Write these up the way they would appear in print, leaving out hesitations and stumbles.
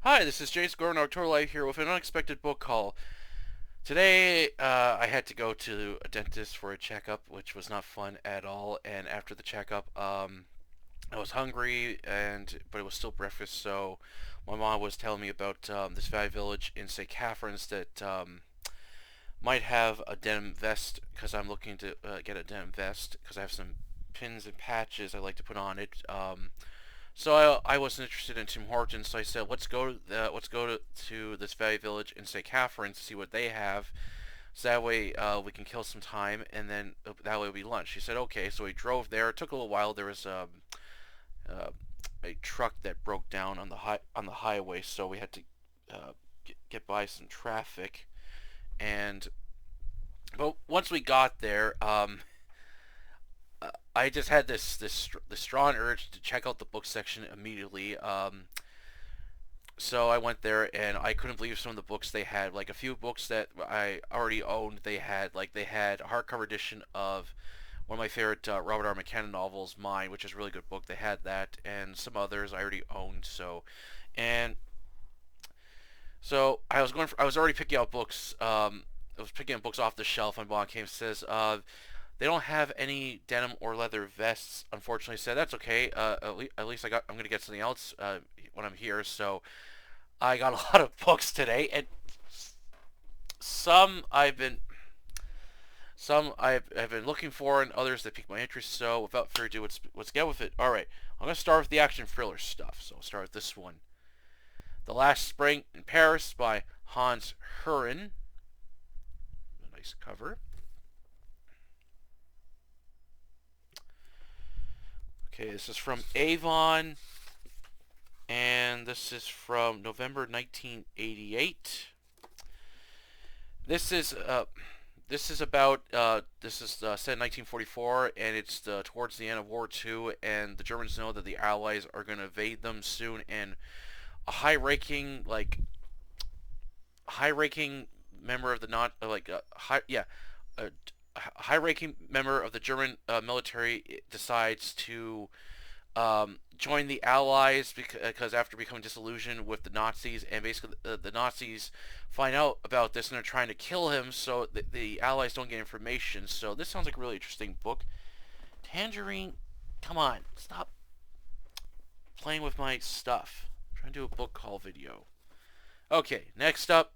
Hi, this is Jace Gordon October Life here with an unexpected book haul. Today, I had to go to a dentist for a checkup, which was not fun at all. And after the checkup, I was hungry, but it was still breakfast. So my mom was telling me about this Valley Village in St Catharines that might have a denim vest because I'm looking to get a denim vest because I have some pins and patches I like to put on it. So I wasn't interested in Tim Hortons, so I said, let's go to this Valley Village in St. Catharine to see what they have. So that way we can kill some time, and then that way it'll be lunch. She said, okay. So we drove there. It took a little while. There was uh, a truck that broke down on the highway, so we had to get by some traffic. And but once we got there, I just had this strong urge to check out the book section immediately. So I went there and I couldn't believe some of the books they had. Like a few books that I already owned, they had a hardcover edition of one of my favorite Robert R. McKenna novels, Mine, which is a really good book. They had that, and some others I already owned. And so I was already picking out books. I was picking up books off the shelf, and Bon came says, they don't have any denim or leather vests, unfortunately. I said that's okay. At least I'm gonna get something else when I'm here. So I got a lot of books today, and some I've been I've been looking for, and others that pique my interest. So without further ado, let's get with it. All right, I'm gonna start with the action thriller stuff. So I'll start with this one, The Last Spring in Paris by Hans Herren. A nice cover. Okay, this is from Avon, and this is from November 1988. This is about this is set in 1944, and it's towards the end of World War II, and the Germans know that the Allies are going to invade them soon, and a high-ranking member of the not like a high-ranking member of the German military decides to join the Allies because after becoming disillusioned with the Nazis, and basically the Nazis find out about this and they're trying to kill him, so the Allies don't get information. So this sounds like a really interesting book. Tangerine, come on, stop playing with my stuff. I'm trying to do a book haul video. Okay, next up,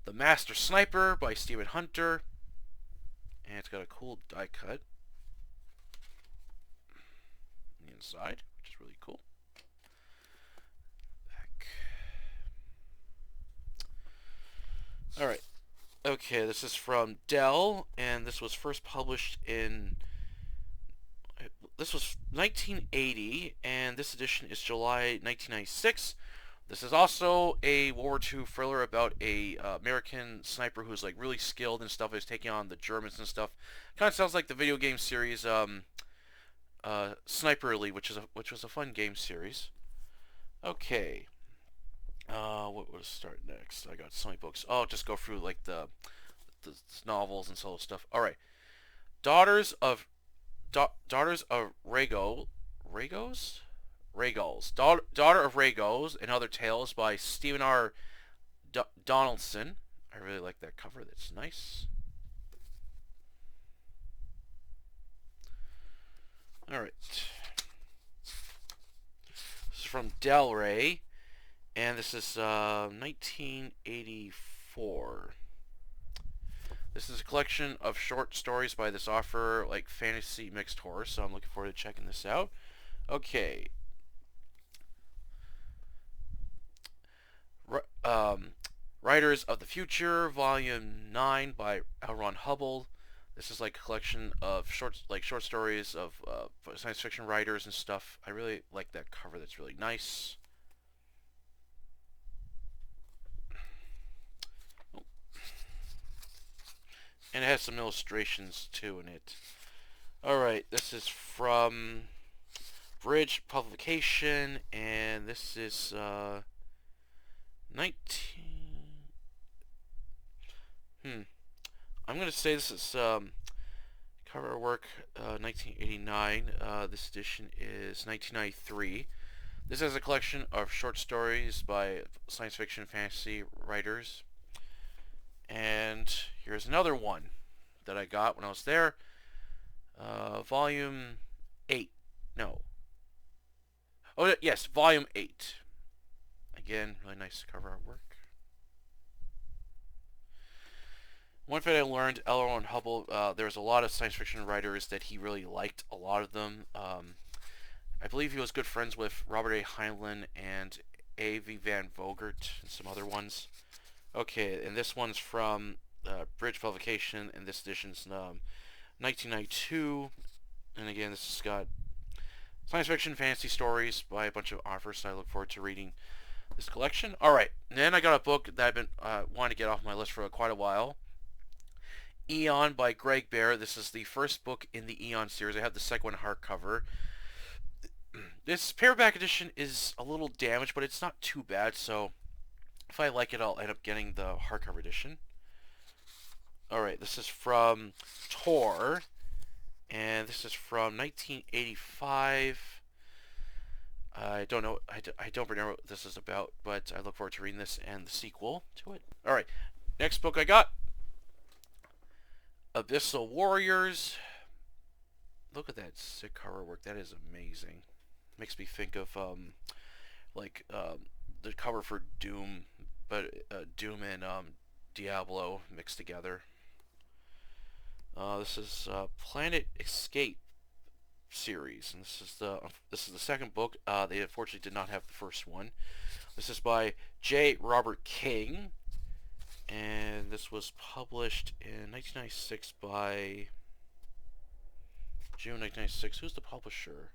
The Master Sniper by Stephen Hunter, and it's got a cool die cut on the inside, which is really cool. Back. Alright. Okay, this is from Dell, and this was first published in... This was 1980, and this edition is July 1996. This is also a World War II thriller about a American sniper who's like really skilled and stuff. Is taking on the Germans and stuff. Kind of sounds like the video game series Sniper Elite, which was a fun game series. Okay. What will start next? I got so many books. I'll just go through like the novels and solo stuff. All right. Daughters of Daughters of Daughter of Ragos and Other Tales by Stephen R. Donaldson. I really like that cover. That's nice. All right. This is from Del Rey, and this is 1984. This is a collection of short stories by this author, like fantasy mixed horror, so I'm looking forward to checking this out. Okay. Writers of the Future, Volume 9 by L. Ron Hubbard. This is like a collection of short stories of science fiction writers and stuff. I really like that cover. That's really nice. And it has some illustrations too in it. Alright, this is from Bridge Publication, and this is 19... I'm going to say this is cover work 1989. This edition is 1993. This is a collection of short stories by science fiction fantasy writers. And here's another one that I got when I was there. Volume 8. No. Oh, yes, Volume 8. Again, really nice cover artwork. One thing I learned, L. Ron Hubbard, there's a lot of science fiction writers that he really liked, a lot of them. I believe he was good friends with Robert A. Heinlein and A.V. Van Vogt and some other ones. Okay, and this one's from Bridge Publication, and this edition's 1992. And again, this has got science fiction fantasy stories by a bunch of authors, so I look forward to reading this collection. Alright, then I got a book that I've been wanting to get off my list for quite a while. Eon by Greg Bear. This is the first book in the Eon series. I have the second one hardcover. This paperback edition is a little damaged, but it's not too bad, so if I like it, I'll end up getting the hardcover edition. Alright, this is from Tor, and this is from 1985. I don't know, I don't remember what this is about, but I look forward to reading this and the sequel to it. Alright, next book I got, Abyssal Warriors. Look at that sick cover work, that is amazing. Makes me think of the cover for Doom, but Doom and Diablo mixed together. This is Planet Escape series, and this is the second book. They unfortunately did not have the first one. This is by J. Robert King, and this was published in 1996 by June 1996. Who's the publisher?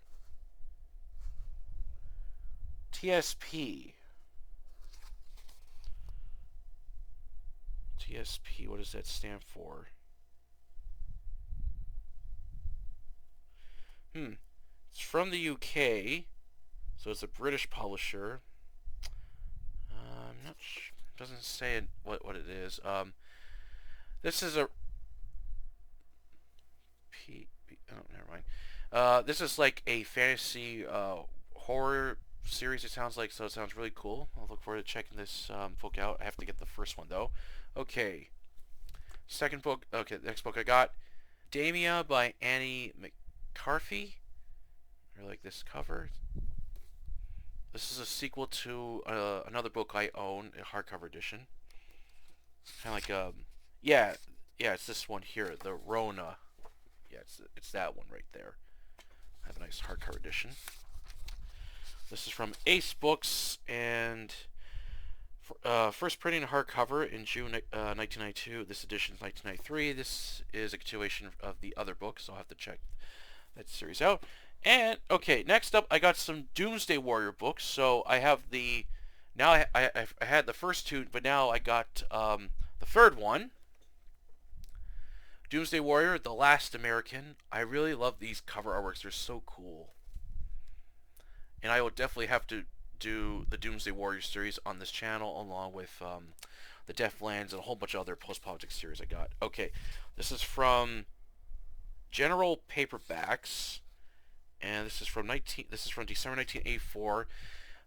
TSP. TSP, what does that stand for? It's from the UK, so it's a British publisher. I'm not sure. Doesn't say what it is. This is a oh, never mind. This is like a fantasy horror series, it sounds like, so it sounds really cool. I'll look forward to checking this book out. I have to get the first one though. Okay, second book. Okay, the next book I got, Damia by Annie McCarthy. I like this cover. This is a sequel to another book I own, a hardcover edition. Kind of like yeah, it's this one here, the Rona. Yeah, it's that one right there. I have a nice hardcover edition. This is from Ace Books, and first printing hardcover in June 1992. This edition is 1993. This is a continuation of the other book, so I'll have to check that series out. And, okay, next up, I got some Doomsday Warrior books. So I have the, now I had the first two, but now I got the third one. Doomsday Warrior, The Last American. I really love these cover artworks. They're so cool. And I will definitely have to do the Doomsday Warriors series on this channel, along with the Deathlands and a whole bunch of other post-politics series I got. Okay, this is from General Paperbacks, and this is from December 1984.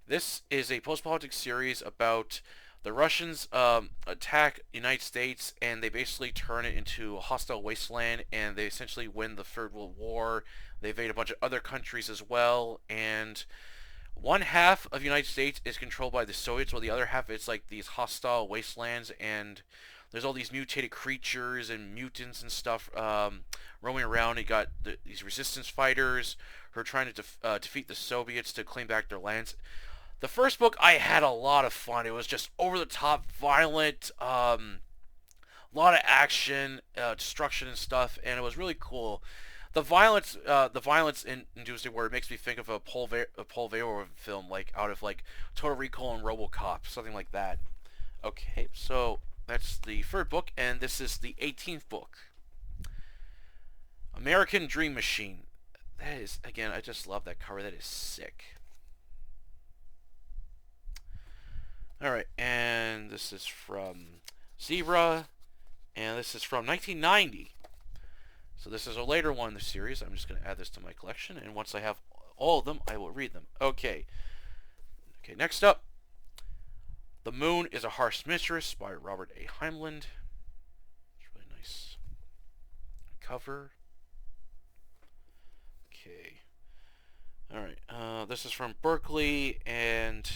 This is a post-politics series about the Russians attack the United States, and they basically turn it into a hostile wasteland, and they essentially win the Third World War. They invade a bunch of other countries as well, and one half of the United States is controlled by the Soviets, while the other half is like these hostile wastelands, and there's all these mutated creatures and mutants and stuff roaming around. You got these resistance fighters who are trying to defeat the Soviets to claim back their lands. The first book, I had a lot of fun. It was just over-the-top, violent, a lot of action, destruction and stuff, and it was really cool. The violence in Doomsday Warrior makes me think of a Paul Verhoeven film, like out of like Total Recall and RoboCop, something like that. Okay, so that's the third book, and this is the 18th book. American Dream Machine. That is, again, I just love that cover. That is sick. Alright, and this is from Zebra, and this is from 1990. So this is a later one in the series. I'm just going to add this to my collection, and once I have all of them, I will read them. Okay, Okay, next up, The Moon is a Harsh Mistress by Robert A. Heimland. It's really nice cover. Okay. Alright, this is from Berkeley, and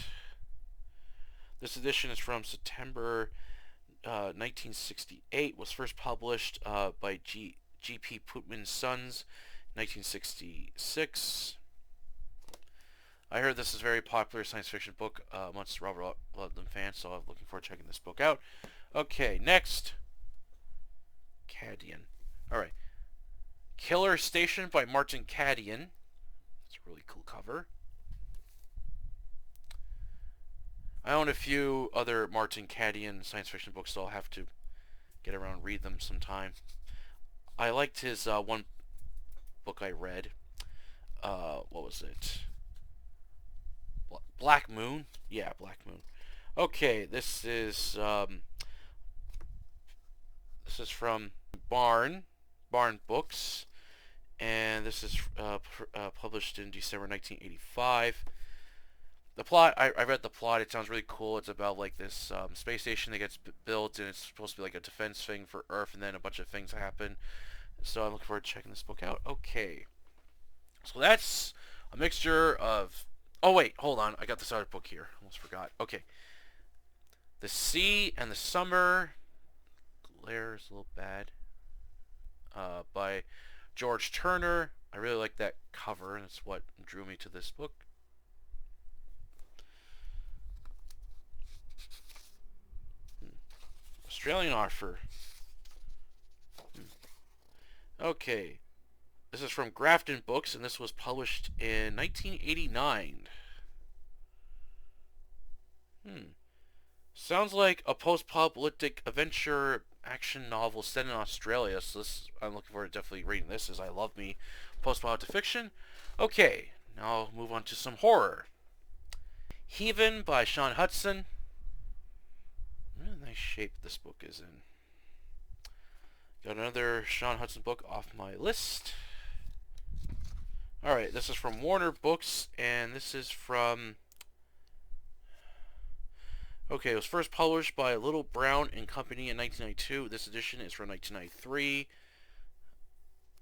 this edition is from September 1968. Was first published by G.P. Putman's Sons, 1966. I heard this is a very popular science fiction book amongst Robert Ludlum fans, so I'm looking forward to checking this book out. Okay, next. Cadian. Alright. Killer Station by Martin Cadian. It's a really cool cover. I own a few other Martin Cadian science fiction books, so I'll have to get around and read them sometime. I liked his one book I read. What was it? Black Moon? Yeah, Black Moon. Okay, this is from Barn Books, and this is published in December 1985. The plot, I read the plot. It sounds really cool. It's about like this space station that gets built, and it's supposed to be like a defense thing for Earth, and then a bunch of things happen. So I'm looking forward to checking this book out. Okay, so that's a mixture of... Oh wait, hold on. I got this other book here. Almost forgot. Okay, The Sea and the Summer. Glare is a little bad. By George Turner. I really like that cover, and it's what drew me to this book. Australian author. Okay. This is from Grafton Books, and this was published in 1989. Sounds like a post-apocalyptic adventure action novel set in Australia, so I'm looking forward to definitely reading this, as I love me post-apocalyptic fiction. Okay, now I'll move on to some horror. Heaven by Sean Hudson. Really nice shape this book is in. Got another Sean Hudson book off my list. Alright, this is from Warner Books, and this is from... Okay, it was first published by Little Brown and Company in 1992. This edition is from 1993.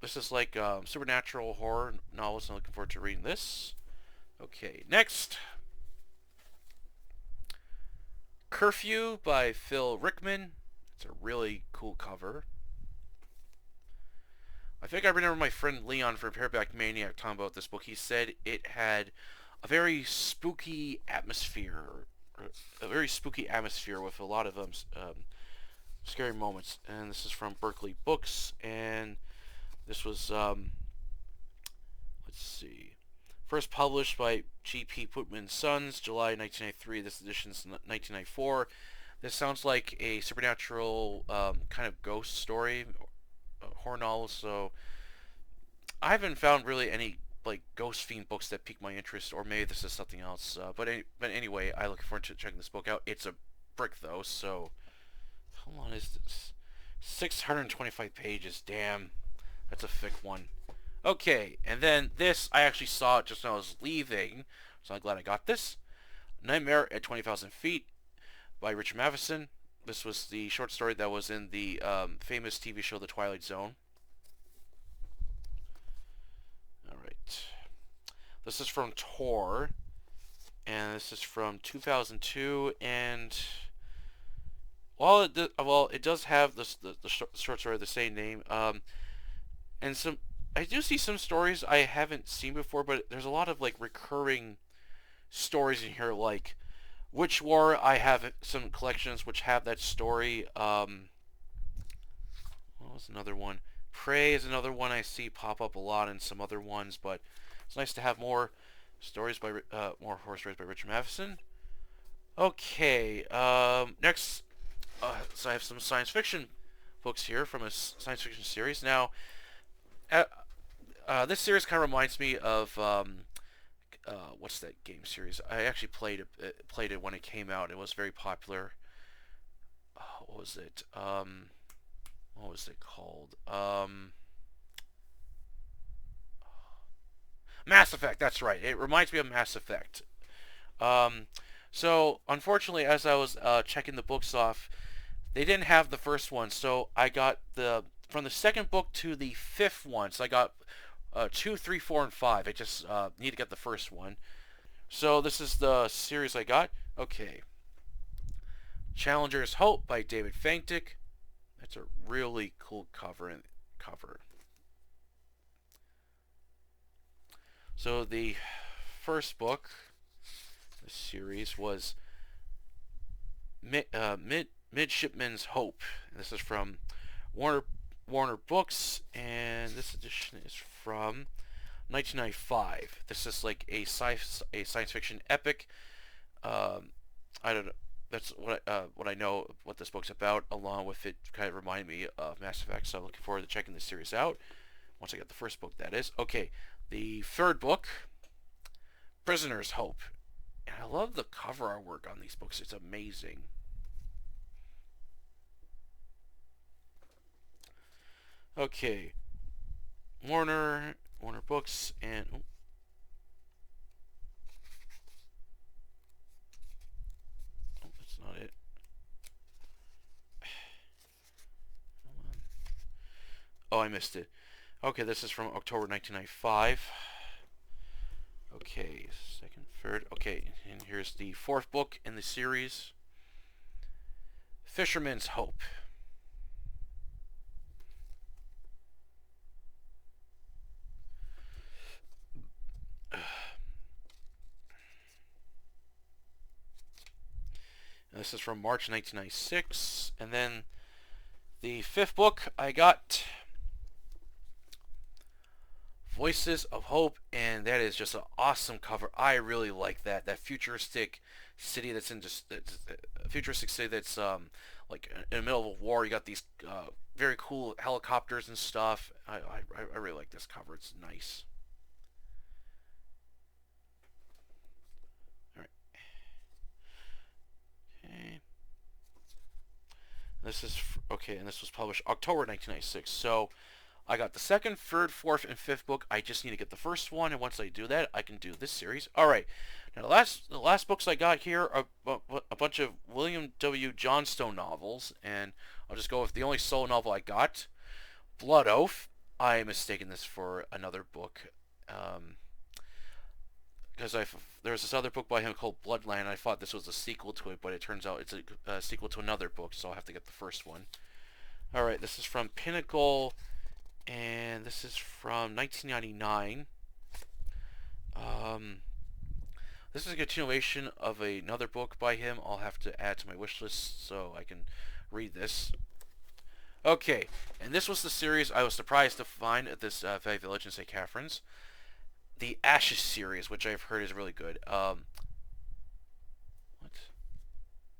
This is like supernatural horror novels, and I'm looking forward to reading this. Okay, next. Curfew by Phil Rickman. It's a really cool cover. I think I remember my friend Leon from Paperback Maniac talking about this book. He said it had a very spooky atmosphere, with a lot of scary moments. And this is from Berkeley Books, and this was let's see, first published by G.P. Putman's Sons, July 1993. This edition's 1994. This sounds like a supernatural kind of ghost story, horror novel, so I haven't found really any like ghost themed books that pique my interest, or maybe this is something else. But anyway, I look forward to checking this book out. It's a brick though, so how long is this? 625 pages. Damn, that's a thick one. Okay, and then this I actually saw it just when I was leaving, so I'm glad I got this. Nightmare at 20,000 Feet by Richard Matheson. This was the short story that was in the famous TV show The Twilight Zone. Alright. This is from Tor. And this is from 2002. And while it does have the short story of the same name. And I do see some stories I haven't seen before, but there's a lot of like recurring stories in here, like Witch War. I have some collections which have that story. What was another one? Prey is another one I see pop up a lot in some other ones, but it's nice to have more stories by more horror stories by Richard Matheson. Okay, next, so I have some science fiction books here from a science fiction series. Now, this series kind of reminds me of what's that game series? I actually played it when it came out. It was very popular. What was it? What was it called? Mass Effect. That's right. It reminds me of Mass Effect. So unfortunately, as I was checking the books off, they didn't have the first one, so I got the from the second book to the fifth one. So I got 2, 3, 4, and 5. I just need to get the first one. So this is the series I got. Okay. Challenger's Hope by David Fankdick. That's a really cool cover. So the first book, the series was Midshipman's Hope. This is from Warner Warner Books, and this edition is from 1995. This is like a science fiction epic. I don't know. That's what I know what this book's about. Along with it, kind of reminded me of Mass Effect. So I'm looking forward to checking this series out. Once I get the first book, that is. Okay, the third book, Prisoner's Hope. And I love the cover artwork on these books. It's amazing. Okay, Warner Books, and that's not it. Oh, I missed it. Okay, this is from October 1995. Okay, second, third. Okay, and here's the fourth book in the series, Fisherman's Hope. And this is from March 1996. And then the fifth book I got, Voices of Hope, and that is just an awesome cover. I really like that futuristic city that's in just futuristic city that's like in the middle of a war. You got these very cool helicopters and stuff. I really like this cover. It's nice. All right. Okay. This is okay, and this was published October 1996. So I got the second, third, fourth, and fifth book. I just need to get the first one, and once I do that, I can do this series. All right. Now the last books I got here are a bunch of William W. Johnstone novels, and I'll just go with the only solo novel I got, Blood Oath. I mistaken this for another book, because there was this other book by him called Bloodland. And I thought this was a sequel to it, but it turns out it's a sequel to another book, so I'll have to get the first one. All right. This is from Pinnacle, and this is from 1999. This is a continuation of another book by him. I'll have to add to my wish list so I can read this. Okay, and this was the series I was surprised to find at this Valley Village in St. Catharine's. The Ashes series, which I've heard is really good. What?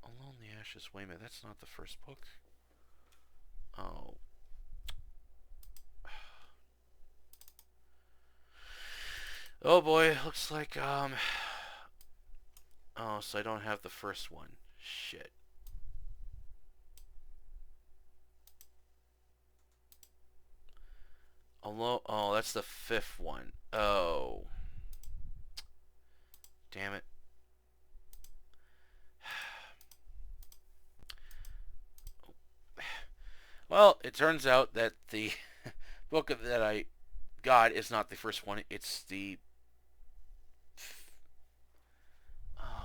Alone in the Ashes. Wait a minute, that's not the first book. Oh. Oh boy, looks like, oh, so I don't have the first one. Shit. Oh, that's the fifth one. Oh. Damn it. Well, it turns out that the book that I got is not the first one. It's the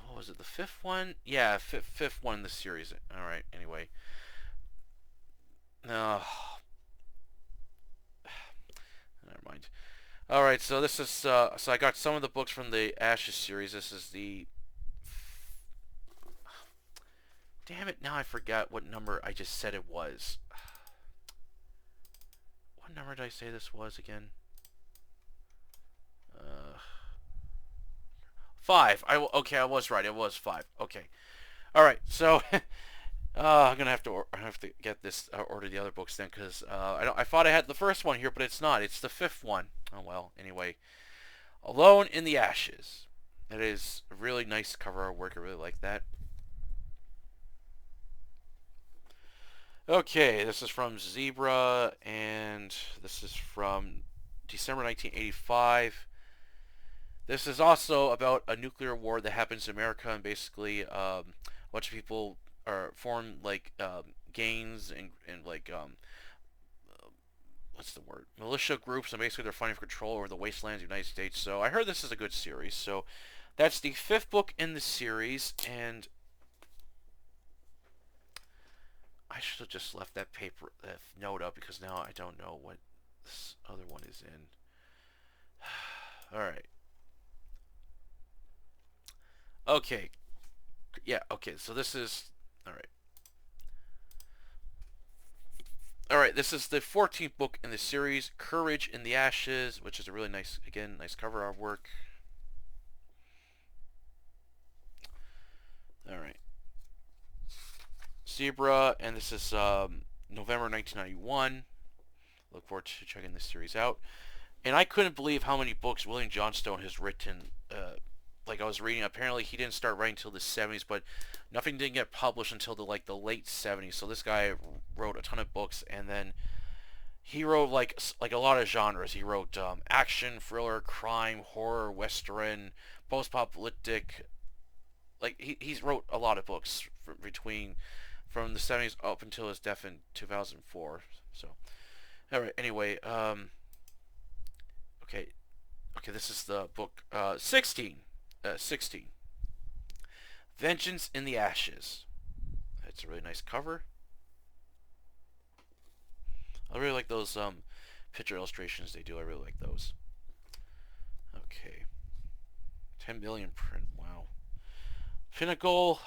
what was it? The fifth one? Yeah, fifth one in the series. All right. Anyway, no, never mind. All right. So this is so I got some of the books from the Ashes series. This is the damn it. Now I forgot what number I just said it was. What number did I say this was again? 5. Okay, I was right. It was 5. Okay. All right. So I'm gonna have to get this order the other books then, because I thought I had the first one here, but it's not. It's the fifth one. Oh well. Anyway, Alone in the Ashes. It is a really nice cover artwork. I really like that. Okay, this is from Zebra, and this is from December 1985. This is also about a nuclear war that happens in America, and basically a bunch of people are form like gangs and like what's the word, militia groups, and basically they're fighting for control over the wastelands of the United States. So I heard this is a good series. So that's the fifth book in the series, and I should have just left that paper, that note up, because now I don't know what this other one is in. All right. Okay. Yeah. Okay. So this is all right. All right. This is the 14th book in the series, Courage in the Ashes, which is a really nice, again, nice cover artwork. All right. Zebra, and this is November 1991. Look forward to checking this series out. And I couldn't believe how many books William Johnstone has written. Like I was reading, apparently he didn't start writing until the 70s, but nothing didn't get published until the late 70s. So this guy wrote a ton of books, and then he wrote like a lot of genres. He wrote action, thriller, crime, horror, western, post-apocalyptic. Like he's wrote a lot of books from the 70s up until his death in 2004. So all right. Anyway, okay, okay. This is the book 16. 16. Vengeance in the Ashes. It's a really nice cover. I really like those picture illustrations they do. I really like those. Okay. 10 million print. Wow. Pinnacle.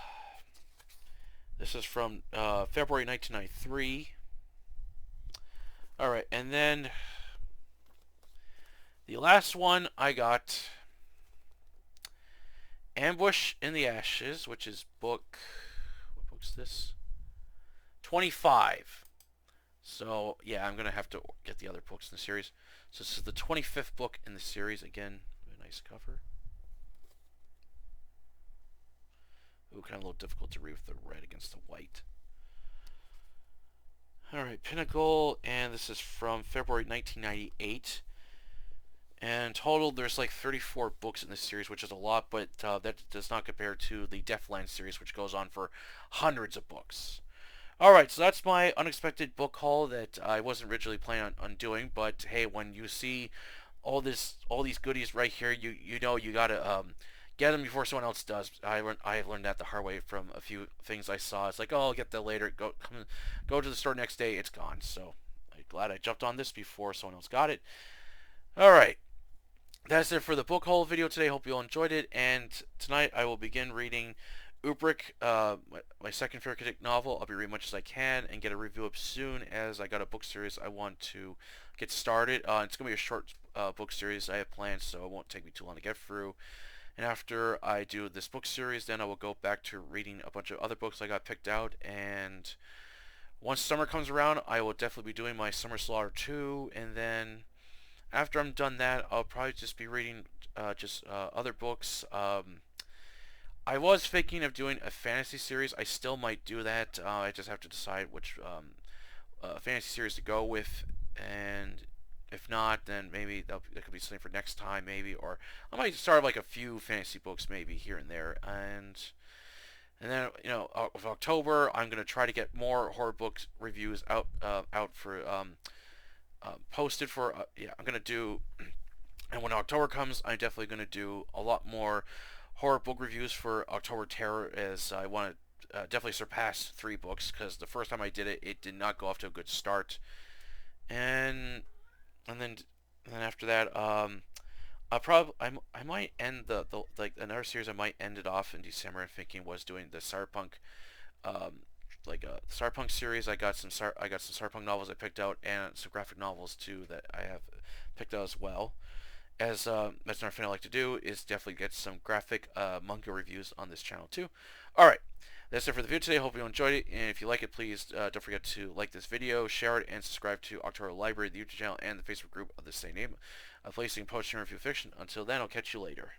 This is from February 1993. Alright, and then the last one I got, Ambush in the Ashes, which is book, what book's this? 25. So, yeah, I'm going to have to get the other books in the series. So this is the 25th book in the series. Again, a nice cover. Ooh, kind of a little difficult to read with the red against the white. Alright, Pinnacle, and this is from February 1998. And total, there's like 34 books in this series, which is a lot, but that does not compare to the Deathland series, which goes on for hundreds of books. Alright, so that's my unexpected book haul that I wasn't originally planning on doing, but hey, when you see all these goodies right here, you know you gotta get them before someone else does. I learned that the hard way from a few things I saw. It's like, oh, I'll get that later. Go to the store next day. It's gone. So I'm glad I jumped on this before someone else got it. All right, that's it for the book haul video today. Hope you all enjoyed it. And tonight I will begin reading Ubrick, my second favorite kinetic novel. I'll be reading much as I can and get a review up soon, as I got a book series I want to get started. It's gonna be a short book series I have planned, so it won't take me too long to get through. And after I do this book series, then I will go back to reading a bunch of other books I got picked out. And once summer comes around, I will definitely be doing my Summer Slaughter 2. And then after I'm done that, I'll probably just be reading other books. I was thinking of doing a fantasy series. I still might do that. I just have to decide which fantasy series to go with. And if not, then maybe that could be something for next time, maybe. Or I might start like a few fantasy books, maybe here and there. And then of October, I'm gonna try to get more horror books reviews out for posted for. Yeah, I'm gonna do. And when October comes, I'm definitely gonna do a lot more horror book reviews for October Terror, as I want to definitely surpass 3 books, because the first time I did it, it did not go off to a good start. And then after that, I might end the like another series. I might end it off in December. I'm thinking was doing the cyberpunk, cyberpunk series. I got some cyberpunk novels I picked out, and some graphic novels too that I have picked out as well. As that's another thing I like to do, is definitely get some graphic manga reviews on this channel too. All right. That's it for the video today. Hope you enjoyed it, and if you like it, please don't forget to like this video, share it, and subscribe to October Library, the YouTube channel, and the Facebook group of the same name. A place you can post and review fiction. Until then, I'll catch you later.